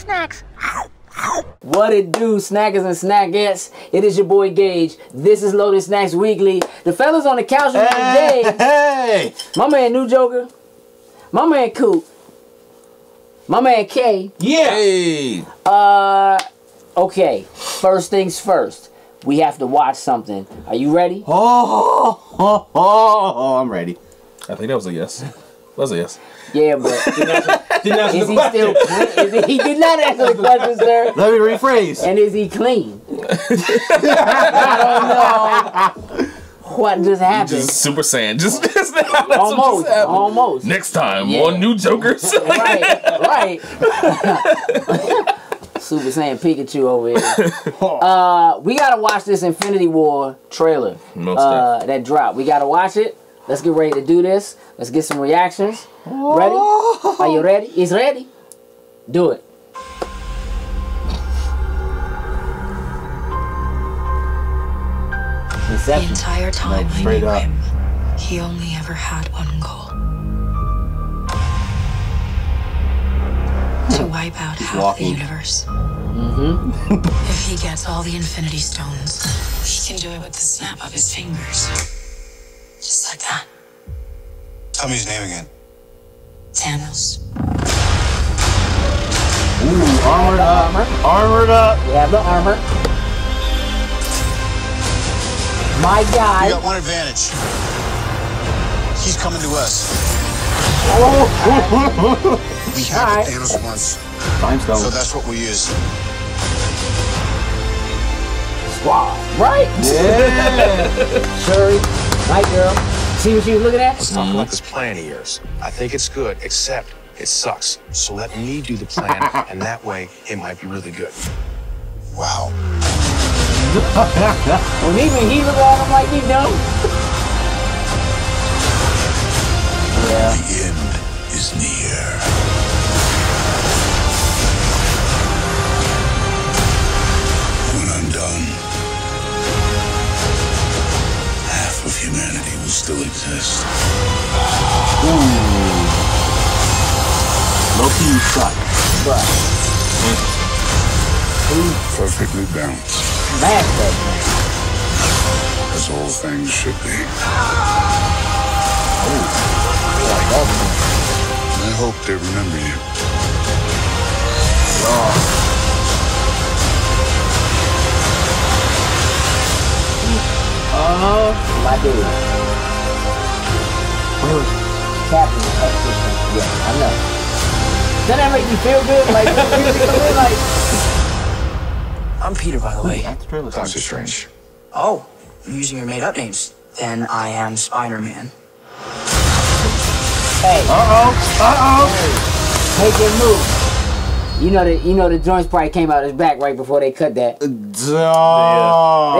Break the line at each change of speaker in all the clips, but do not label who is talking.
snacks.
What it do, snackers and snackettes? It is your boy Gage. This is Loaded Snacks Weekly. The fellas on the couch with me today.
Hey!
My man New Joker. My man Coop. My man K.
Yeah! Hey!
Okay. First things first. We have to watch something. Are you ready?
Oh, I'm ready.
I think that was a yes. That was a yes.
Yeah, but
Didn't answer
is
the
he
question.
still? He did not answer the question, sir.
Let me rephrase.
And is he clean? I don't know what just happened.
Just Super Saiyan. Just
Almost.
Next time on New Jokers.
right. Super Saiyan Pikachu over here. We gotta watch this Infinity War trailer that dropped. We gotta watch it. Let's get ready to do this. Let's get some reactions. Ready? Are you ready? He's ready. Do it.
The entire time I
straight
knew
up.
him, he only ever had one goal. To wipe out half the universe. If he gets all the Infinity Stones, he can do it with the snap of his fingers. Just like that.
Tell me his name again.
Thanos.
Ooh, armored up. Armored up.
We have the armor. My guy.
We got one advantage. He's coming to us. We had Thanos once,
Time stone.
so that's what we use.
Squad. Right?
Yeah.
Shuri. Night girl. See what you was looking at?
Let's talk about this plan of yours. I think it's good, except it sucks. So let me do the plan, and that way it might be really good.
Wow.
When he look at him like he dumb. Yeah.
The end is near. When I'm done, half of humanity will still exist.
Low-key suck.
Perfectly balanced,
Smash that
as all things should be. I hope they remember you.
my dude. Captain Expedition. Yeah, I know. Doesn't that make you feel good? Like,
I'm Peter, by the way.
That's trailer.
Doctor Strange.
Oh, you're using your made-up names. Then I am Spider-Man.
hey,
Uh-oh.
take your move. You know the joints probably came out his back right before they cut that. They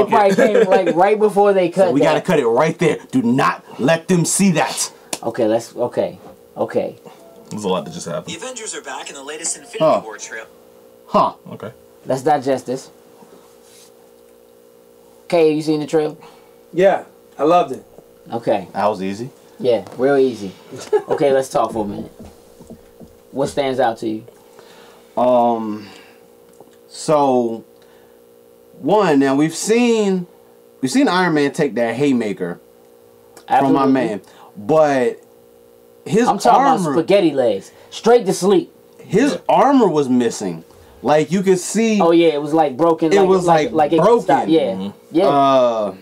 probably came like right before they cut.
We gotta cut it right there. Do not let them see that.
Okay, okay.
There's a lot that just happened.
The Avengers are back in the latest Infinity War trailer.
Huh.
Okay.
Let's digest this. Okay, you seen the trailer?
Yeah, I loved it.
Okay.
That was easy.
Yeah, real easy. Okay, let's talk for a minute. What stands out to you?
So one, now we've seen Iron Man take that haymaker from my man, but his
I'm talking
armor,
about spaghetti legs, straight to sleep.
his armor was missing. Like you could see.
Oh yeah, it was like broken.
It was like
it
broken.
stopped. Yeah, yeah.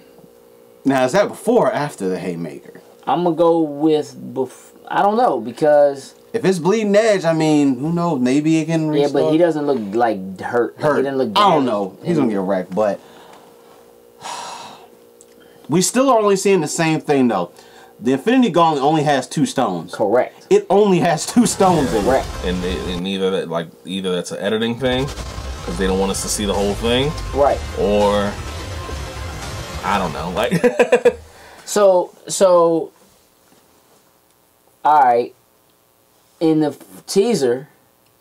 Now is that before or after the haymaker?
I'm gonna go with I don't know, because
If it's bleeding edge, I mean, who knows? Maybe it can restart.
yeah, but he doesn't look like hurt. He didn't look
I don't know. He's gonna get wrecked, but we still are only seeing the same thing though. The Infinity Gauntlet only has 2 stones.
Correct.
It only has 2 stones in it.
Correct.
And either that's an editing thing, because they don't want us to see the whole thing,
Right.
or I don't know, like.
So, all right. In the teaser,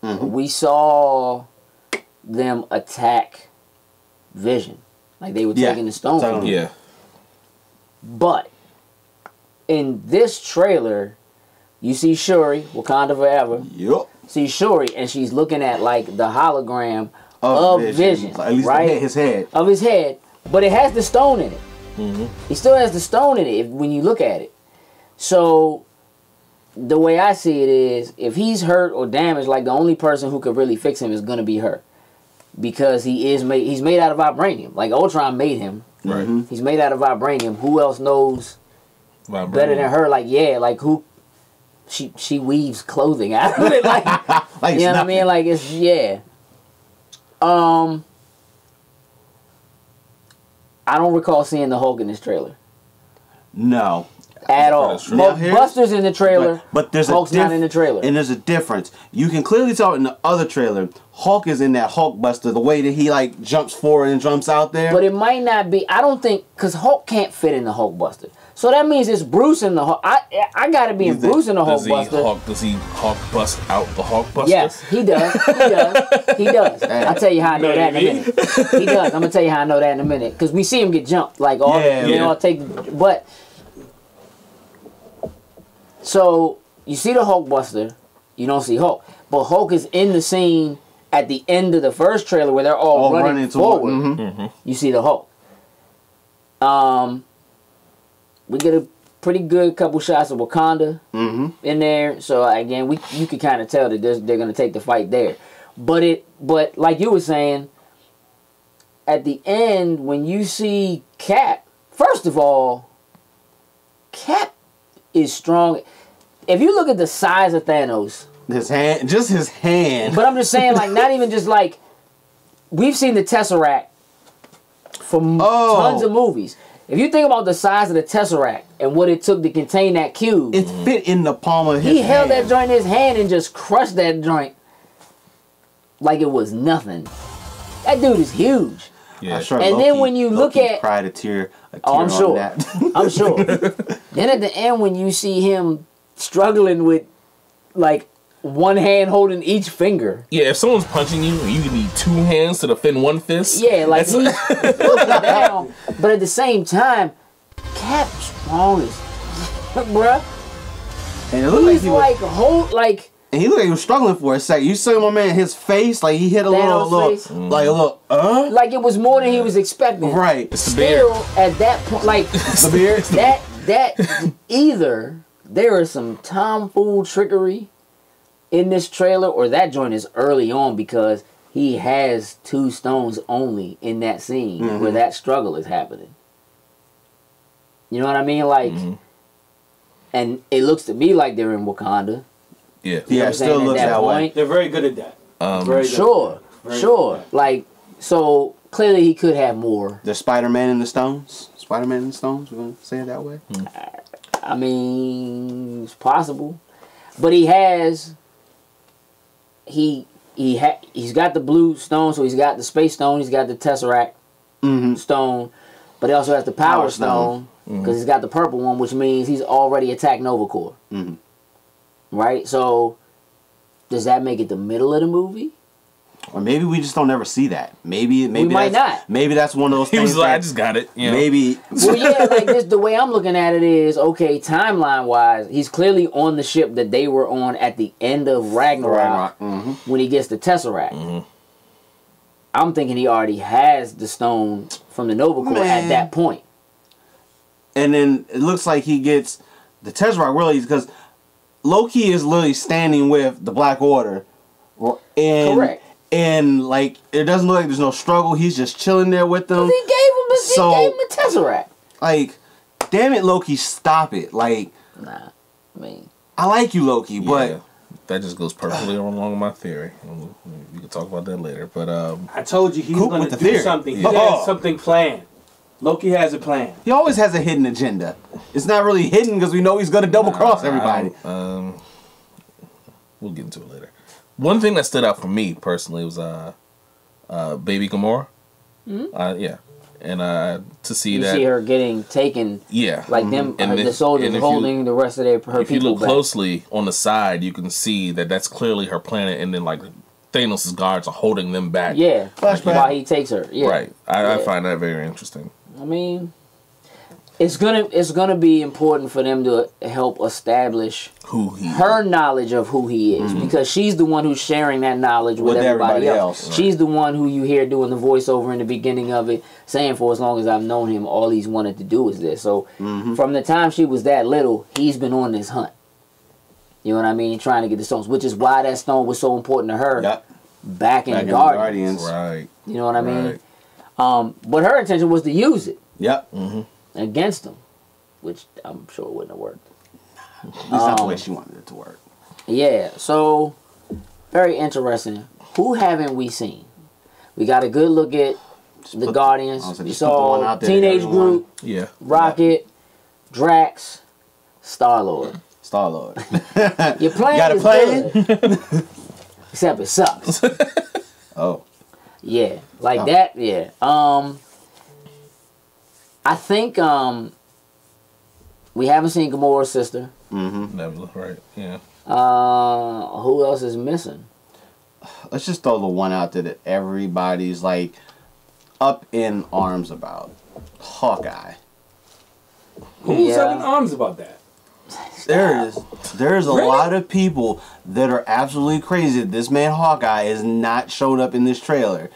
we saw them attack Vision, like they were taking the stone from him.
Yeah.
But in this trailer, you see Shuri, Wakanda Forever.
Yup.
sees Shuri, and she's looking at like the hologram of Vision,
at least
right?
His head.
Of his head, but it has the stone in it. He still has the stone in it when you look at it. So the way I see it is, if he's hurt or damaged, like the only person who could really fix him is gonna be her, because he's made out of vibranium. Like Ultron made him.
Right.
He's made out of vibranium. Who else knows better than her? Like who? She weaves clothing out of it. Like you know what I mean? Like it's I don't recall seeing the Hulk in this trailer.
No.
At all. Buster's in the trailer,
but there's
Hulk's not in the trailer.
And there's a difference. You can clearly tell in the other trailer, Hulk is in that Hulk Buster, the way that he like jumps forward and jumps out there.
But it might not be. I don't think, because Hulk can't fit in the Hulk Buster. So that means it's Bruce in the Hulk. I gotta be in Bruce in the Hulk Buster.
Does he Hulk bust out the Hulk Buster?
Yes, he does. He does. I'll tell you how I know that in a minute. He does. I'm gonna tell you how I know that in a minute. Because we see him get jumped. Like all they all take, but so you see the Hulk Buster, you don't see Hulk. But Hulk is in the scene at the end of the first trailer where they're all running forward. You see the Hulk. We get a pretty good couple shots of Wakanda in there. So again, you can kind of tell that they're going to take the fight there. But like you were saying, at the end when you see Cap, first of all, Cap is strong. If you look at the size of Thanos,
his hand.
But I'm just saying, like, not even just like, we've seen the Tesseract from tons of movies. If you think about the size of the Tesseract and what it took to contain that cube,
it fit in the palm of his hand.
He held that joint in his hand and just crushed that joint like it was nothing. That dude is huge.
Yeah, sure.
And then when you look at,
cried a tear.
I'm sure.
On that.
I'm sure. Then at the end, when you see him struggling with like one hand holding each finger.
Yeah, if someone's punching you, you need two hands to defend one fist.
Yeah, like he's looking down. But at the same time, Cap's strong as bruh.
And it looked like he
was
and he looked like he was struggling for a second. You saw my man, his face, like he hit a little,
like it was more than he was expecting.
Right.
It's the beard.
Still, at that point, like
the beard.
That either there is some tomfool trickery in this trailer, or that joint is early on because he has 2 stones only in that scene where that struggle is happening. You know what I mean? Like, and it looks to me like they're in Wakanda.
Yeah,
you know
it still looks that way.
They're very good at that.
Sure. Like, so clearly he could have more.
The Spider-Man and the Stones. Spider-Man and the Stones. We're gonna say it that way.
I mean, it's possible, but he has. He's got the blue stone, so he's got the space stone, he's got the Tesseract stone, but he also has the power stone because he's got the purple one, which means he's already attacked Nova Corps. Right? So does that make it the middle of the movie?
Or maybe we just don't ever see that. Maybe we
might not.
Maybe that's one of those things.
He was like, I just got it. You know?
Maybe.
Well, yeah, like this. The way I'm looking at it is, okay, timeline wise, he's clearly on the ship that they were on at the end of Ragnarok when he gets the Tesseract. I'm thinking he already has the stone from the Nova Corps at that point.
And then it looks like he gets the Tesseract really because Loki is literally standing with the Black Order.
Correct.
And like it doesn't look like there's no struggle. He's just chilling there with them.
He gave him a Tesseract.
Like, damn it, Loki, stop it. Like,
nah, I mean,
I like you, Loki, but
that just goes perfectly along with my theory. We can talk about that later. But
I told you he's going to do something. He has something planned. Loki has a plan.
He always has a hidden agenda. It's not really hidden because we know he's going to double cross everybody.
We'll get into it later. One thing that stood out for me personally was Baby Gamora. And to see
you see her getting taken. Like them, and the soldiers holding the rest of her people.
If you look closely on the side, you can see that that's clearly her planet, and then like Thanos' guards are holding them back.
Yeah, while he takes her. Yeah,
right. I find that very interesting.
I mean, It's gonna be important for them to help establish her knowledge of who he is, because she's the one who's sharing that knowledge with everybody else. Right. She's the one who you hear doing the voiceover in the beginning of it, saying, "For as long as I've known him, all he's wanted to do is this." So from the time she was that little, he's been on this hunt. You know what I mean? Trying to get the stones, which is why that stone was so important to her back in Guardians.
Right.
You know what I mean? But her intention was to use it.
Yep.
Against him, which I'm sure wouldn't have worked.
That's not the way she wanted it to work.
Yeah, so very interesting. Who haven't we seen? We got a good look at the Guardians. We saw Teenage Groot, Rocket, Drax, Star-Lord. Your plan is good. Except it sucks. Yeah, like that, yeah. I think we haven't seen Gamora's sister.
Nebula, right? Yeah.
Who else is missing?
Let's just throw the one out there that everybody's like up in arms about. Hawkeye.
Who's up in arms about that?
There's a lot of people that are absolutely crazy that this man Hawkeye has not showed up in this trailer.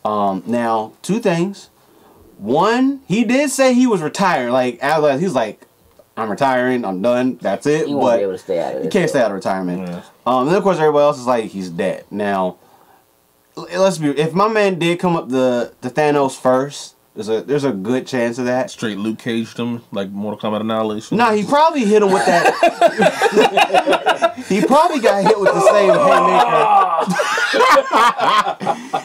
Now, two things. One, he did say he was retiring. Like, he's like, I'm retiring, I'm done, that's it.
He won't be able to stay out of it.
He can't stay out of retirement. Yeah. And then, of course, everybody else is like, he's dead. Now, let's be, if my man did come up the Thanos first, there's a good chance of that.
Straight Luke Caged him, like Mortal Kombat Annihilation.
Nah, he probably hit him with that. He probably got hit with the same haymaker.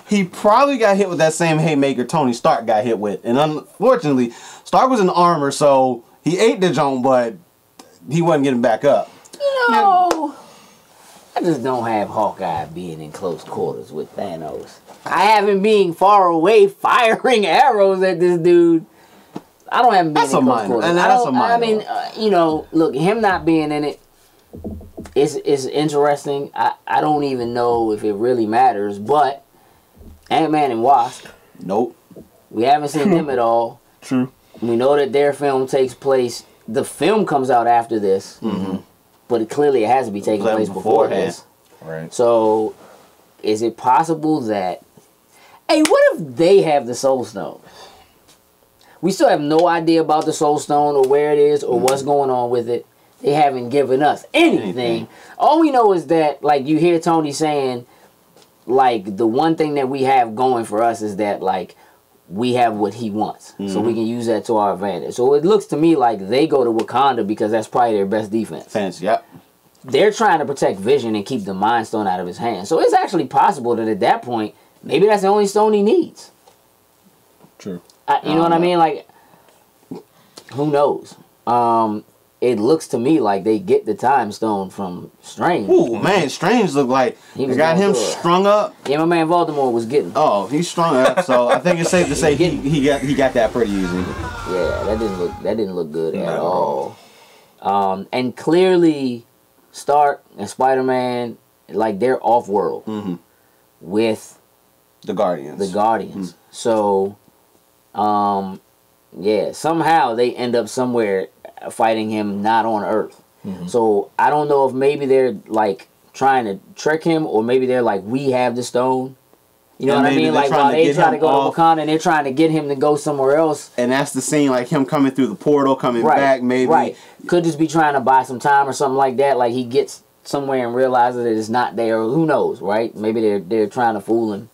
He probably got hit with that same haymaker Tony Stark got hit with. And unfortunately, Stark was in armor, so he ate the joint, but he wasn't getting back up.
You know, I just don't have Hawkeye being in close quarters with Thanos. I have him being far away, firing arrows at this dude. I don't have him being in close quarters. And that's a minor. I mean, you know, look, him not being in it is interesting. I don't even know if it really matters, but Ant-Man and Wasp.
Nope.
We haven't seen them at all.
True.
We know that their film takes place. The film comes out after this, but it has to be taking place before this.
Right.
So, is it possible that? Hey, what if they have the Soul Stone? We still have no idea about the Soul Stone or where it is or what's going on with it. They haven't given us anything. All we know is that, like, you hear Tony saying, like, the one thing that we have going for us is that, like, we have what he wants. So we can use that to our advantage. So it looks to me like they go to Wakanda because that's probably their best defense.
Yep.
They're trying to protect Vision and keep the Mind Stone out of his hands. So it's actually possible that at that point, maybe that's the only stone he needs.
True.
You know what I mean? Like, who knows? It looks to me like they get the Time Stone from Strange.
Ooh, man, Strange looked like they got him strung up.
Yeah, my man Voldemort was getting.
Oh, he's strung up. So I think it's safe to say he got that pretty easy.
Yeah, that didn't look good at all. And clearly, Stark and Spider-Man, like, they're off world with
the Guardians.
So, yeah, somehow they end up somewhere fighting him not on Earth. So I don't know if maybe they're like trying to trick him, or maybe they're like, we have the stone. You know what I mean? Like, while they try to go to Wakanda and they're trying to get him to go somewhere else.
And that's the scene, like him coming through the portal, coming back, maybe.
Right. Could just be trying to buy some time or something like that. Like, he gets somewhere and realizes that it's not there. Who knows, right? Maybe they're trying to fool him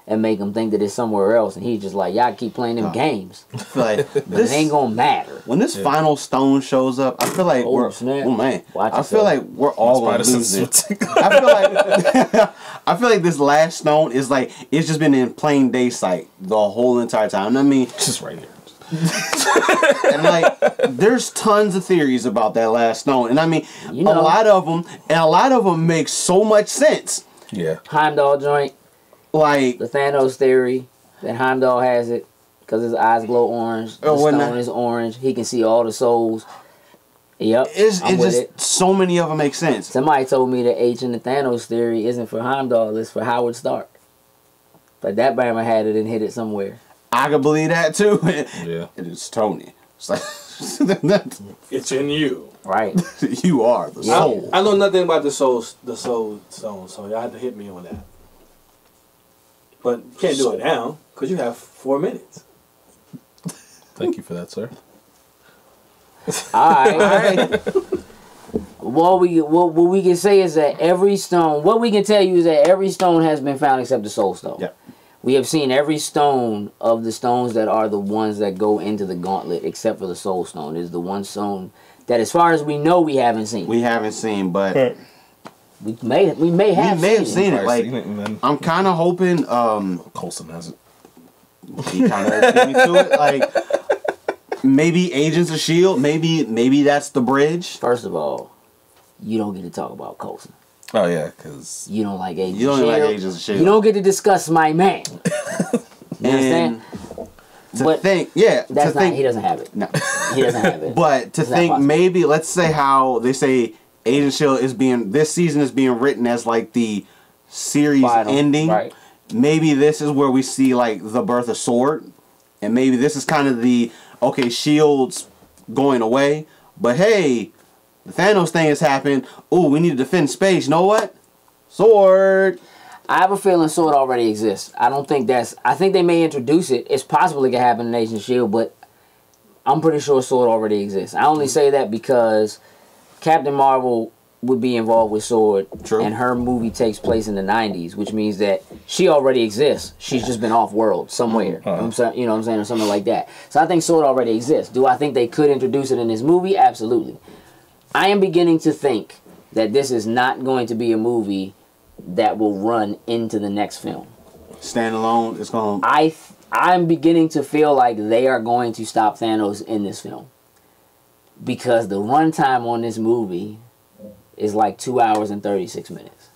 and make him think that it's somewhere else, and he's just like, y'all keep playing them games.
I feel like
this ain't gonna matter.
When this final stone shows up, I feel like I feel like we're all gonna lose it. I feel like this last stone is like, it's just been in plain day sight the whole entire time. I mean,
just right here.
And like, there's tons of theories about that last stone, and I mean, a lot of them make so much sense.
Yeah.
Heimdall joint.
Like
the Thanos theory that Heimdall has it because his eyes glow orange. The stone is orange. He can see all the souls. Yep.
So many of them make sense.
Somebody told me the H in the Thanos theory isn't for Heimdall, it's for Howard Stark. But that Bama had it and hit it somewhere.
I could believe that too. Yeah. It's Tony. It's like
it's in you.
Right.
You are the soul.
I know nothing about the soul stone, so y'all have to hit me on that. But you can't do it now because you have 4 minutes.
Thank you for that, sir.
All right. What we can say is that every stone. What we can tell you is that every stone has been found except the soul stone.
Yep.
We have seen every stone of the stones that are the ones that go into the gauntlet, except for the soul stone. Is the one stone that, as far as we know, we haven't seen.
We haven't seen, but
we may have
seen it. Like, I'm kind of hoping.
Coulson has it.
He kind of beat me to it. Like, maybe Agents of S.H.I.E.L.D. Maybe that's the bridge.
First of all, you don't get to talk about Coulson.
Oh yeah, because
you don't like Agents.
You don't
of
like
S.H.I.E.L.D.
Agents of S.H.I.E.L.D.
You don't get to discuss my man. You understand?
To think, yeah.
That's
to think,
he doesn't have it.
No,
he doesn't have it.
But to think maybe, let's say how they say Agent of S.H.I.E.L.D. is being, this season is being written as like the series ending.
Right.
Maybe this is where we see like the birth of S.W.O.R.D. And maybe this is kind of the, okay, S.H.I.E.L.D's going away, but hey, the Thanos thing has happened. Ooh, we need to defend space. You know what? S.W.O.R.D.
I have a feeling S.W.O.R.D. already exists. I don't think I think they may introduce it. It's possible it could happen in Agents of S.H.I.E.L.D., but I'm pretty sure S.W.O.R.D. already exists. I only say that because Captain Marvel would be involved with S.W.O.R.D.
True.
And her movie takes place in the 90s, which means that she already exists. She's just been off-world somewhere. You know what I'm saying? Or something like that. So I think S.W.O.R.D. already exists. Do I think they could introduce it in this movie? Absolutely. I am beginning to think that this is not going to be a movie that will run into the next film.
Standalone, it's going.
I'm beginning to feel like they are going to stop Thanos in this film, because the runtime on this movie is like 2 hours and 36 minutes.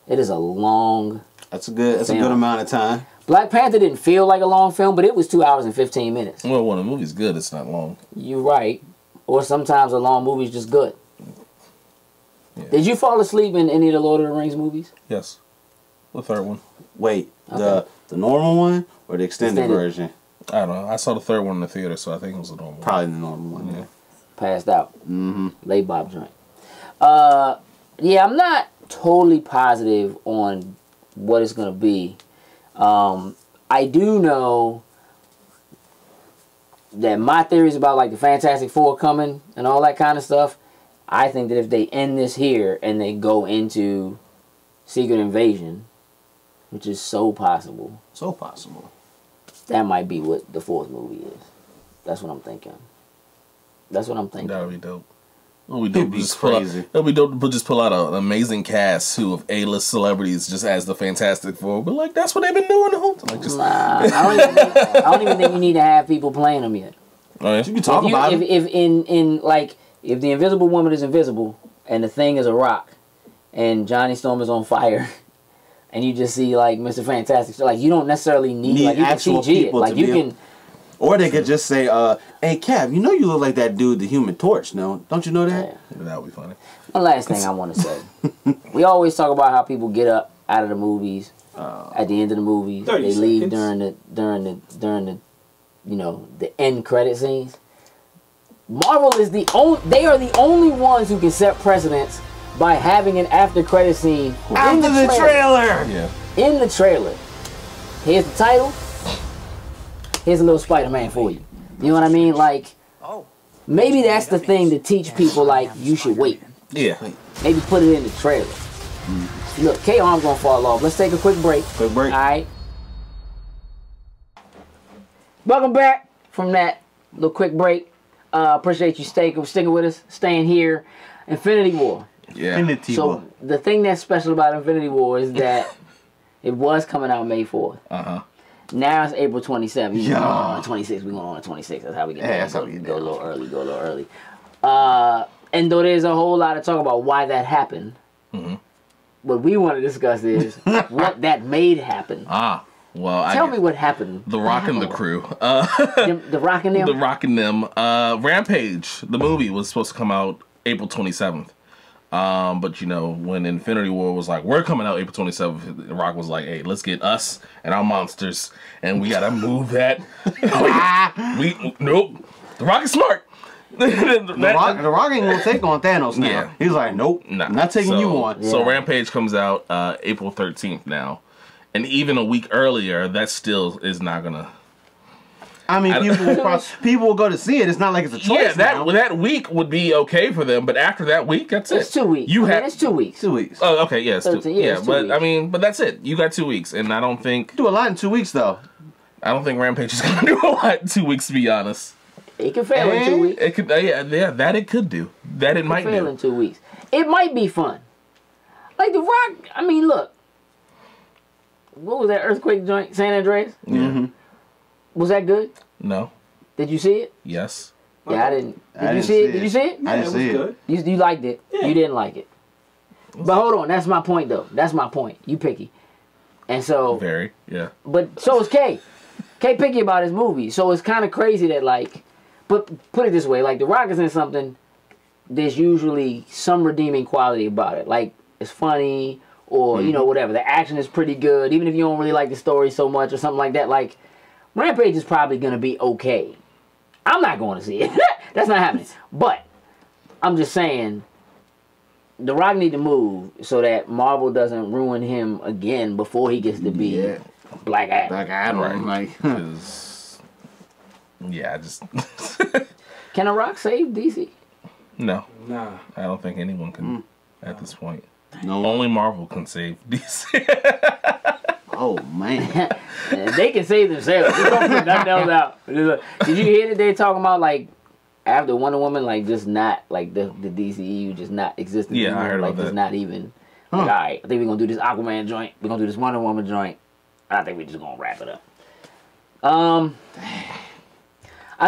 It is a long.
That's a good amount of time.
Black Panther didn't feel like a long film, but it was 2 hours and 15 minutes.
Well, when a movie's good, it's not long.
You're right. Or sometimes a long movie's just good. Yeah. Did you fall asleep in any of the Lord of the Rings movies?
Yes. The third one.
Wait, okay. The normal one or the extended version?
I don't know. I saw the third one in the theater, so I think it was the normal one.
Probably the normal one, yeah.
Passed out.
Mm-hmm.
Lay Bob joint. Yeah, I'm not totally positive on what it's going to be. I do know that my theories about like the Fantastic Four coming and all that kind of stuff, I think that if they end this here and they go into Secret Invasion, which is so possible.
So possible.
That might be what the fourth movie is. That's what I'm thinking. That's what I'm thinking.
That would be dope. It'll be dope. It'll be dope to just pull out an amazing cast of A-list celebrities just as the Fantastic Four. But like that's what they've been doing the whole time. Like, just
I don't even think you need to have people playing them yet.
Oh, yeah?
You can talk about it.
If the Invisible Woman is invisible and the Thing is a rock and Johnny Storm is on fire and you just see like Mr. Fantastic, so like you don't necessarily need like you
actual
can CG
people
it. Like you can.
Or they could just say, hey, Cap, you know you look like that dude, the Human Torch, no? Don't you know that?
Yeah.
That would be funny.
One last thing I want to say. We always talk about how people get up out of the movies at the end of the movies. They leave during the you know, the end credit scenes. Marvel is they are the only ones who can set precedents by having an after credit scene
in the trailer.
Yeah.
In the trailer. Here's the title. Here's a little Spider-Man for you. You know what I mean? Like, maybe that's the thing to teach people, like, you should wait.
Yeah.
Maybe put it in the trailer. Look, K-Arm's gonna fall off. Let's take a quick break.
Quick break.
All right. Welcome back from that little quick break. Appreciate you sticking with us, staying here. Infinity War.
Yeah.
Infinity War.
So, the thing that's special about Infinity War is that it was coming out May 4th.
Uh-huh.
Now it's April 27th.
Yeah.
On the 26th. We're going on the 26th. That's how we get
Yeah, that's how we
go a little early. And though there's a whole lot of talk about why that happened, what we want to discuss is what that made happen.
Well,
Tell me what happened.
The Rock and the crew.
The Rock and them?
The Rock and them. Rampage, the movie, was supposed to come out April 27th. But you know, when Infinity War was like, we're coming out April 27th, The Rock was like, hey, let's get us and our monsters, and we gotta move that. Nope. The Rock is smart.
The Rock ain't gonna take on Thanos now.
Yeah.
He's like, nope,
nah.
I'm not taking you on.
So Rampage comes out April 13th now. And even a week earlier, that still is not gonna...
I mean, people will go to see it. It's not like it's a choice now.
That week would be okay for them, but after that week, that's it.
It's 2 weeks. It's 2 weeks.
2 weeks.
Oh, okay, yes. Yeah,
2
but
weeks.
I mean, but that's it. You got 2 weeks, and I don't think...
Do a lot in 2 weeks, though.
I don't think Rampage is gonna do a lot in 2 weeks, to be honest.
It can fail in 2 weeks.
It could, that it could do. That it might
fail
do.
in 2 weeks. It might be fun. Like The Rock. I mean, look. What was that earthquake joint? San Andreas.
Mm-hmm.
Was that good?
No.
Did you see it?
Yes.
Yeah, I didn't. Did you see it? Did you see it?
I didn't see it.
Good.
You liked it.
Yeah.
You didn't like it. But hold on, that's my point though. That's my point. You picky. And so
Very. Yeah.
But so is Kay. Kay picky about his movie. So it's kind of crazy that like, but put it this way, like The Rock is in something, there's usually some redeeming quality about it. Like it's funny or you know whatever. The action is pretty good, even if you don't really like the story so much or something like that. Like Rampage is probably gonna be okay. I'm not going to see it. That's not happening. But I'm just saying, The Rock need to move so that Marvel doesn't ruin him again before he gets to be Black Adam.
Black Adam,
Right.
like,
yeah, I just...
Can The Rock save DC?
No.
Nah.
I don't think anyone can at this point.
no.
Only Marvel can save DC.
Oh man.
They can save themselves. They don't put nothing else out. Did you hear that they talking about like after Wonder Woman, like just not like the DCEU just not existing?
Yeah,
anymore.
I heard
like
about
just
that.
not even. Like, all right, I think we're gonna do this Aquaman joint. We're gonna do this Wonder Woman joint. I think we're just gonna wrap it up. I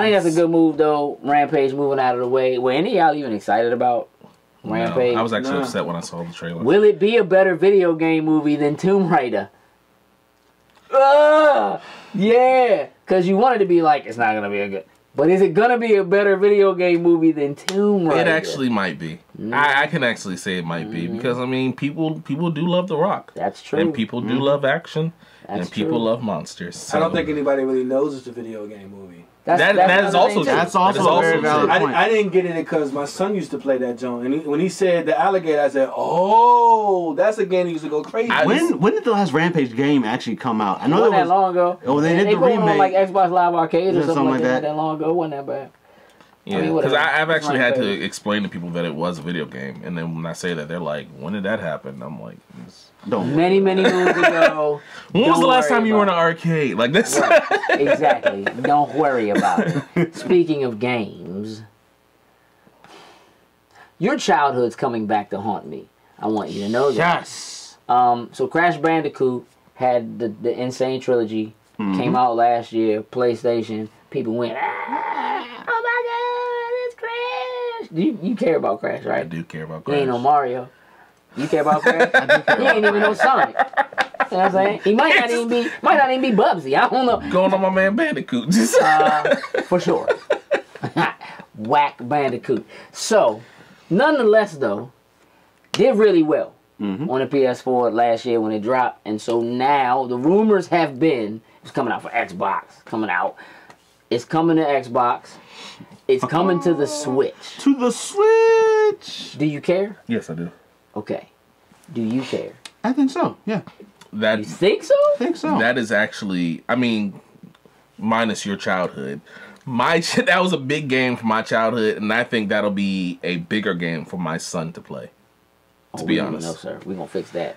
think that's a good move though. Rampage moving out of the way. Were any of y'all even excited about Rampage?
No, I was actually upset when I saw the trailer.
Will it be a better video game movie than Tomb Raider? Yeah, because you wanted to be like, it's not going to be a good... But is it going to be a better video game movie than Tomb Raider?
It actually might be. I can actually say it might be because, I mean, people do love The Rock.
That's true.
And people do love action.
That's
and people
true.
love monsters. So.
I don't think anybody really knows it's a video game movie.
That is
another
also
thing,
true.
too.
That's also a very valid point.
I didn't get it because my son used to play that joint, and when he said the alligator, I said, "Oh, that's a game he used to go crazy."
When did the last Rampage game actually come out? I know
Wasn't
there
that
was.
long ago.
Oh, they did the
put it on
remake.
like Xbox Live Arcade or
Yeah,
something like that.
that.
That long ago. Wasn't that bad?
Yeah,
I mean,
because
whatever.
I've actually had to
Rampage.
explain to people that it was a video game. And then when I say that, they're like, when did that happen? I'm like...
Don't.
Many moons ago.
When was the last
worry
time you were in an
about
arcade? Like this?
it. Exactly. Don't worry about it. Speaking of games, your childhood's coming back to haunt me. I want you to know that.
Yes.
So Crash Bandicoot had the Insane Trilogy. Came out last year, PlayStation. People went, oh my God, it's Crash. You care about Crash, right?
I do care about
You
Crash.
ain't no Mario. You care about Crash?
I do care
He ain't even no Sonic. You know what I'm saying? He might not even be Bubsy. I don't know.
Going on my man Bandicoot.
For sure. Whack Bandicoot. So, nonetheless, though, did really well on the PS4 last year when it dropped. And so now, the rumors have been, it's coming out for Xbox. It's coming to Xbox. It's coming to the Switch.
To the Switch.
Do you care?
Yes, I do.
Okay. Do you care?
I think so. Yeah.
You think so?
I think so.
That is actually, I mean, minus your childhood. That was a big game for my childhood, and I think that'll be a bigger game for my son to play. To be honest.
No, sir. We're going to fix that.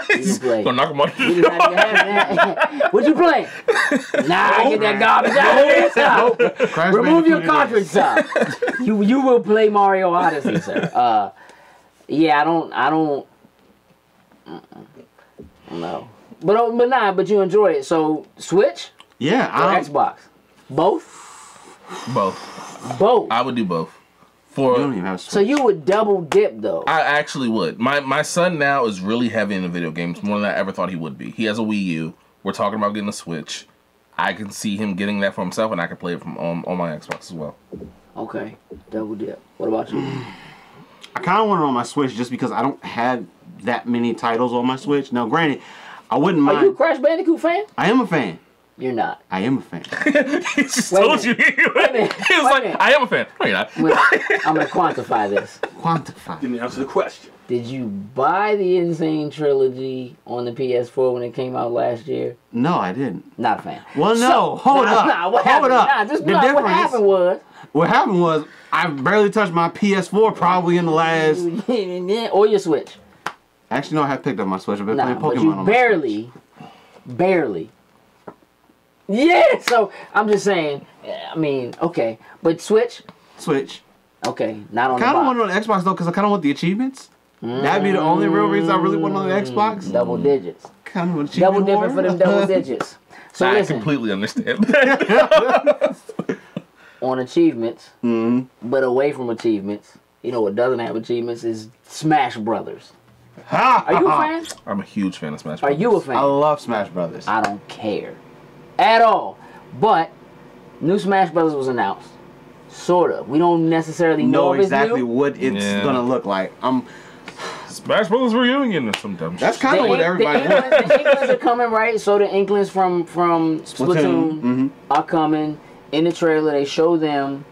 We play.
Gonna knock him out.
We just not even having that. What you playing? Nah, get that garbage out of here, sir.
Crash
Remove your
Bandicoot it
cartridge, sir. You will play Mario Odyssey, sir. Yeah, I don't. No. But you enjoy it. So, Switch
Yeah.
or Xbox? Both?
Both. I would do both.
You don't even have a Switch.
So you would double dip, though?
I actually would. My son now is really heavy into video games, more than I ever thought he would be. He has a Wii U. We're talking about getting a Switch. I can see him getting that for himself, and I can play it from on my Xbox as well.
Okay. Double dip. What about you?
I kind of want it on my Switch just because I don't have that many titles on my Switch. Now, granted, I wouldn't mind.
Are you a Crash Bandicoot fan?
I am a fan.
You're not.
I am a fan.
He just told you. He was like, I am a fan. No, you're not.
I'm going to quantify this.
Quantify.
Give me answer the question.
Did you buy the Insane Trilogy on the PS4 when it came out last year?
No, I didn't.
Not a fan.
Well, no. Hold up.
What happened? What happened was...
What happened was, I barely touched my PS4 probably in the last...
or your Switch.
Actually, no, I have picked up my Switch. I've been playing Pokemon
but you
on
barely. Yeah, so I'm just saying, I mean, okay. But Switch?
Switch.
Okay, not on the box.
I kind of want it on Xbox, though, because I kind of want the achievements. That'd be the only real reason I really want it on the Xbox.
Double digits.
Kind of want
double dipping for them double digits. So
I
listen,
completely understand that.
on achievements, but away from achievements, you know what doesn't have achievements is Smash Brothers. Are you a fan?
I'm a huge fan of Smash Brothers.
Are you a fan?
I love Smash Brothers.
I don't care at all. But new Smash Brothers was announced. Sort of. We don't necessarily know if
exactly
it's new.
what it's gonna look like.
Smash Brothers reunion or something.
That's kind of what everybody wants.
The Inklings are coming, right? So the Inklings from Splatoon are coming. In the trailer, they show them.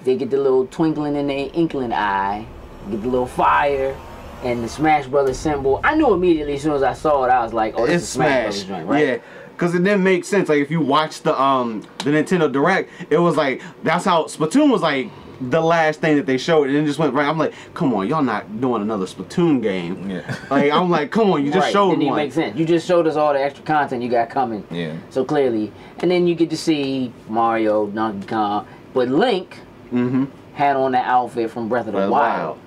They get the little twinkling in their Inkling eye. Get the little fire. And the Smash Brothers symbol. I knew immediately as soon as I saw it, I was like, oh, this is Smash Brothers joint, right?
Yeah. Because it didn't make sense. Like, if you watch the Nintendo Direct, it was like, that's how Splatoon was like the last thing that they showed, and it just went right. I'm like, come on, y'all not doing another Splatoon game. Yeah. Like, I'm like, come on, you just showed
didn't
one.
Didn't make sense. You just showed us all the extra content you got coming.
Yeah.
So clearly. And then you get to see Mario, Donkey Kong. But Link had on that outfit from Breath of the Wild.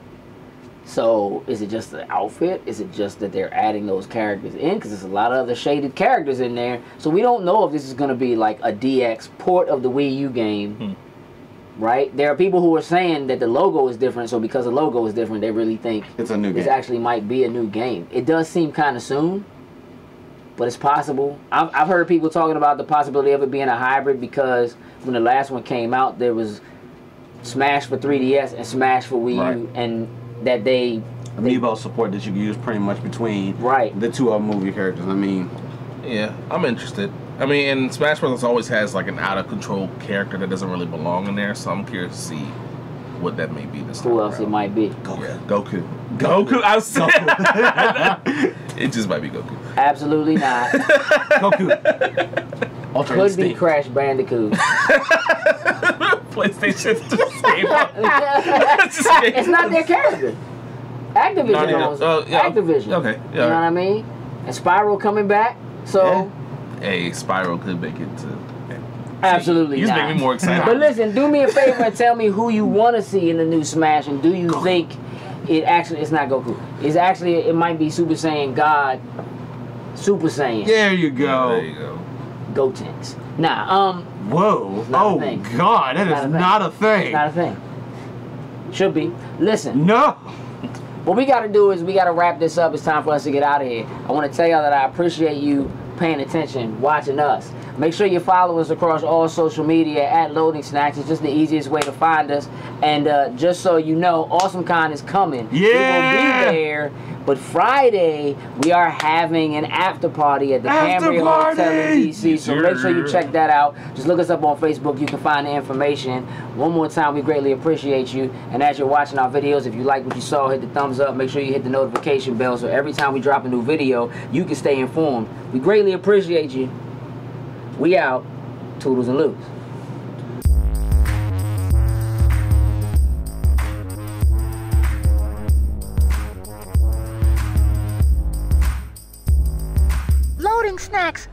So, is it just the outfit? Is it just that they're adding those characters in? Because there's a lot of other shaded characters in there. So, we don't know if this is going to be like a DX port of the Wii U game. Right? There are people who are saying that the logo is different. So, because the logo is different, they really think
it's a new
this
game.
Actually might be a new game. It does seem kind of soon. But it's possible. I've heard people talking about the possibility of it being a hybrid because when the last one came out, there was Smash for 3DS and Smash for Wii U. And that they
Amiibo support that you can use pretty much between the two of movie characters. I mean,
yeah, I'm interested. I mean, and Smash Bros. Always has like an out of control character that doesn't really belong in there, so I'm curious to see what that may be this time.
Who else it might be?
Goku. Yeah, Goku. I was saying it just might be Goku.
Absolutely not.
Goku.
Could be Crash Bandicoot.
PlayStation just came out.
It's not their character. Activision owns Activision.
Okay. Yeah,
you know what I mean? And Spyro coming back. So
hey, Spyro could make it to
absolutely
he's
not.
making me more excited.
But listen, do me a favor and tell me who you want to see in the new Smash, and do you think it's not Goku. It's actually, it might be Super Saiyan God, Super Saiyan.
There you go.
There you go.
Gotenks. Nah,
whoa. Oh, God. That is not a thing.
It's not a thing. Should be. Listen.
No.
What we got to do is we got to wrap this up. It's time for us to get out of here. I want to tell y'all that I appreciate you paying attention, watching us. Make sure you follow us across all social media at Loading Snacks. It's just the easiest way to find us. And just so you know, AwesomeCon is coming.
Yeah.
We will be there. But Friday, we are having an after party at the Camry Hotel in DC. So make sure you check that out. Just look us up on Facebook. You can find the information. One more time, we greatly appreciate you. And as you're watching our videos, if you like what you saw, hit the thumbs up. Make sure you hit the notification bell so every time we drop a new video, you can stay informed. We greatly appreciate you. We out. Toodles and Loops.
Loading Snacks.